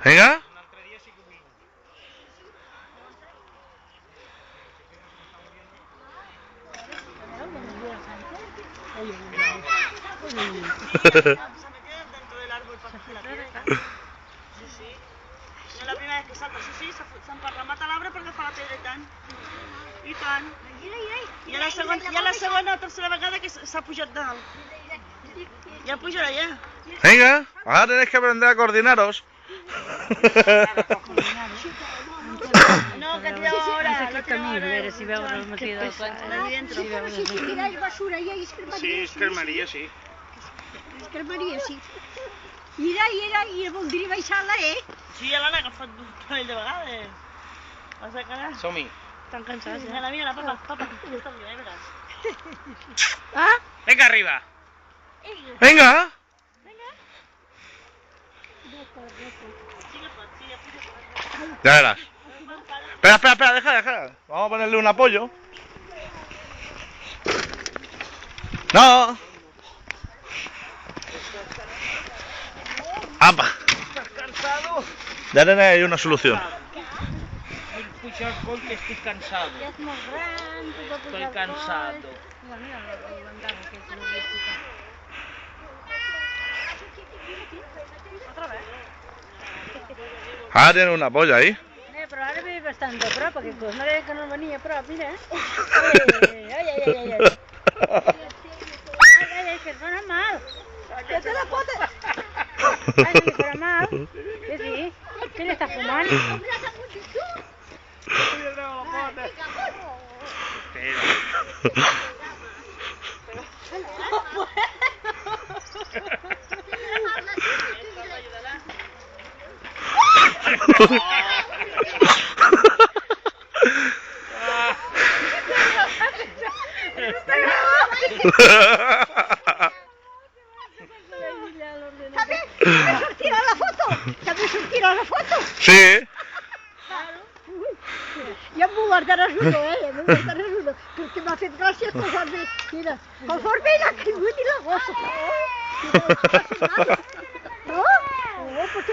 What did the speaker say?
Vinga. Dentro del árbol para coger la piedra. Sí, sí. No es la primera vez que salta, sí, sí, s'emparramat a l'arbre per agafar la pedra i tant. I tant. I a la segona o tercera vegada que s'ha pujat dalt. Ja pujarà ja. Venga, ahora tenéis que aprender a coordinaros. No, que tireu ara. Aquest camí, a veure si veuen el matí del Allí dentro. Si tiràs basura i es cremaria. Sí, es cremaria, sí. Es cremaria, sí. I voldria baixar-la, Sí, ja l'han agafat un parell de vegades. Vas a cara. Som-hi. Estan cansats. Mira, papa, està millor, veràs. Vinga, arriba. Venga. Ya verás. Espera, deja. Vamos a ponerle un apoyo. No. ¡Apa! ¿Estás cansado? Ya tenéis ahí una solución. Pujar porque estoy cansado. Ja és molt gran, Estoy cansado. Mira, l'andana, que és una mística. Otra vez. Ahora tiene un apoyo ahí. Però ara ve bastant de prop, aquest cos. No deia que no venia a prop, mira. Ai, que et dona mal. Que te la pota. Ai, que li farà mal. Que sí? Que ell està fumant? També sortirà la foto? També sortirà la foto? Sí. Ja m'ho guardaràs uno, m'ho guardaràs uno, perquè m'ha fet gràcia posar-me, mira, conforme he caigut i la gossa.